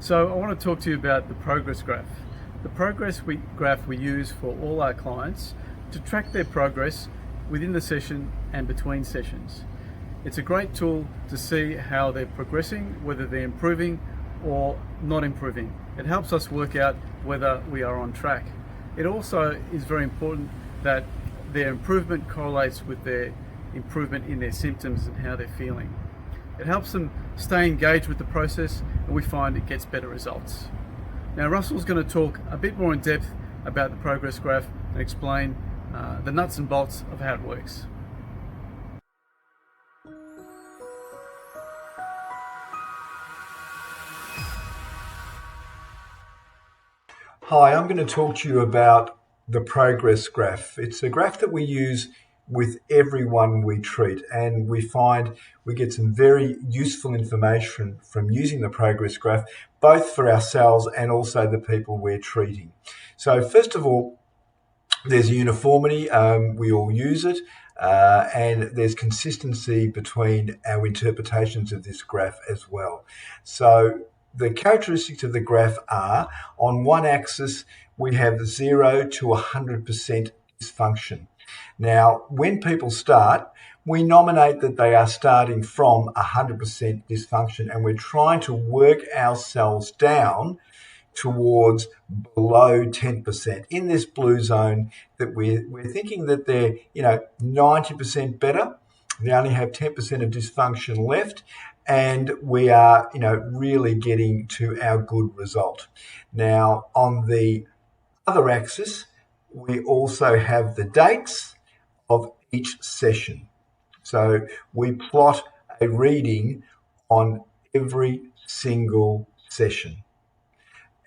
So I want to talk to you about the progress graph. The graph we use for all our clients to track their progress within the session and between sessions. It's a great tool to see how they're progressing, whether they're improving or not improving. It helps us work out whether we are on track. It also is very important that their improvement correlates with their improvement in their symptoms and how they're feeling. It helps them stay engaged with the process, and we find it gets better results. Now, Russell's going to talk a bit more in depth about the progress graph and explain the nuts and bolts of how it works. Hi, I'm going to talk to you about the progress graph. It's a graph that we use with everyone we treat, and we find we get some very useful information from using the progress graph, both for ourselves and also the people we're treating. So first of all, there's uniformity. We all use it, and there's consistency between our interpretations of this graph as well. So the characteristics of the graph are, on one axis, we have 0 to 100% dysfunction. Now, when people start, we nominate that they are starting from 100% dysfunction, and we're trying to work ourselves down towards below 10%. In this blue zone, that we're thinking that they're 90% better. They only have 10% of dysfunction left, and we are really getting to our good result. Now, on the other axis, we also have the dates of each session. So we plot a reading on every single session.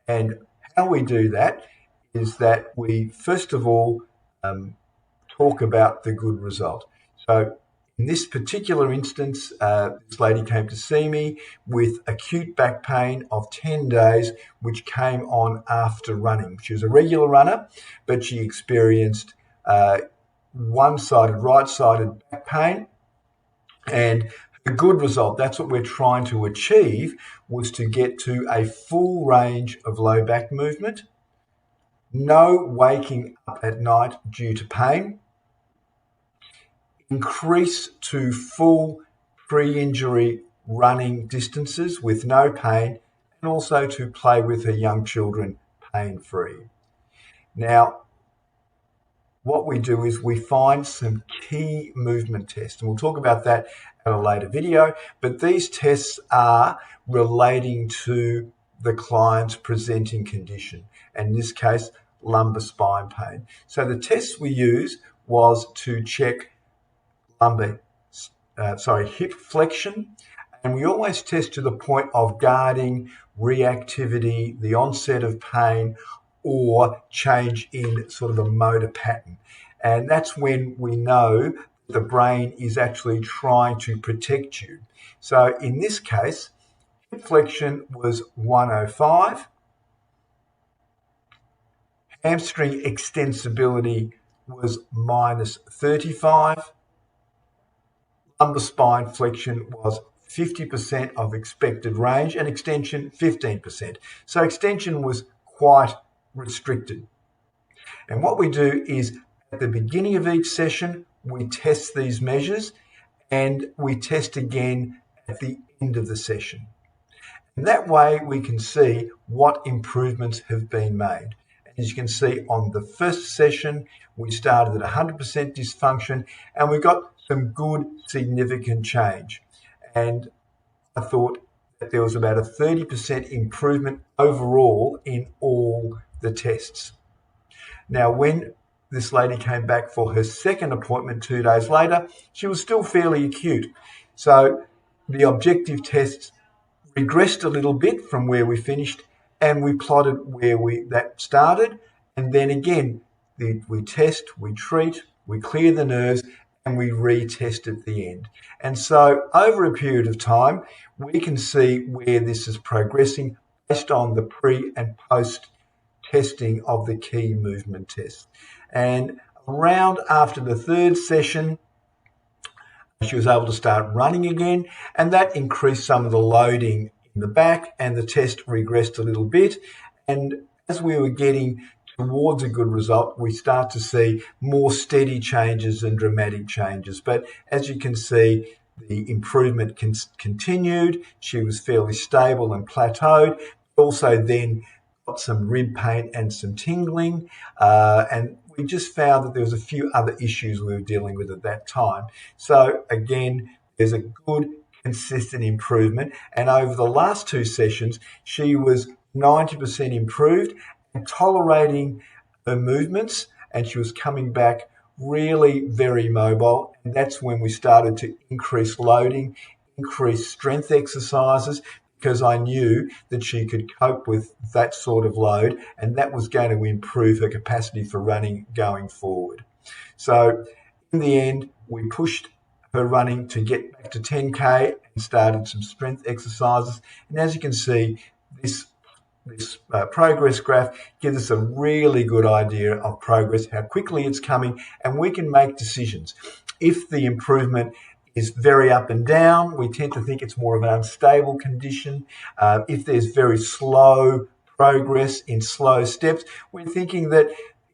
And how we do that is that we first of all talk about the good result. So in this particular instance, this lady came to see me with acute back pain of 10 days, which came on after running. She was a regular runner, but she experienced one-sided, right-sided back pain. And the good result, that's what we're trying to achieve, was to get to a full range of low back movement, no waking up at night due to pain, increase to full pre-injury running distances with no pain, and also to play with her young children pain-free. Now, what we do is we find some key movement tests, and we'll talk about that at a later video, but these tests are relating to the client's presenting condition, and in this case, lumbar spine pain. So the tests we used was to check hip flexion, and we always test to the point of guarding, reactivity, the onset of pain, or change in sort of a motor pattern. And that's when we know the brain is actually trying to protect you. So in this case, hip flexion was 105, hamstring extensibility was minus 35, lumbar spine flexion was 50% of expected range, and extension 15%. So extension was quite restricted. And what we do is at the beginning of each session, we test these measures, and we test again at the end of the session. And that way we can see what improvements have been made. As you can see, on the first session, we started at 100% dysfunction, and we got some good significant change. And I thought that there was about a 30% improvement overall in all the tests. Now, when this lady came back for her second appointment 2 days later, she was still fairly acute. So the objective tests regressed a little bit from where we finished, and we plotted where that started. And then again, we test, we treat, we clear the nerves, and we retest at the end. And so over a period of time, we can see where this is progressing based on the pre and post testing of the key movement tests. And around after the third session, she was able to start running again, and that increased some of the loading in the back, and the test regressed a little bit. And as we were getting towards a good result, we start to see more steady changes and dramatic changes. But as you can see, the improvement continued. She was fairly stable and plateaued. Also then got some rib pain and some tingling. And we just found that there was a few other issues we were dealing with at that time. So again, there's a good consistent improvement. And over the last 2 sessions, she was 90% improved and tolerating her movements, and she was coming back really very mobile. And that's when we started to increase loading, increase strength exercises, because I knew that she could cope with that sort of load, and that was going to improve her capacity for running going forward. So in the end, we pushed her running to get back to 10K and started some strength exercises. And as you can see, this progress graph gives us a really good idea of progress, how quickly it's coming, and we can make decisions. If the improvement is very up and down, we tend to think it's more of an unstable condition. If there's very slow progress in slow steps, we're thinking that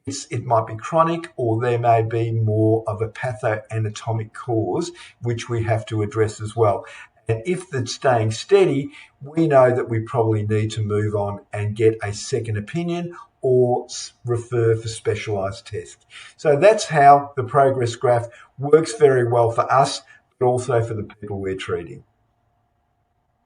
it might be chronic, or there may be more of a pathoanatomic cause, which we have to address as well. And if it's staying steady, we know that we probably need to move on and get a second opinion or refer for specialised tests. So that's how the progress graph works very well for us, but also for the people we're treating.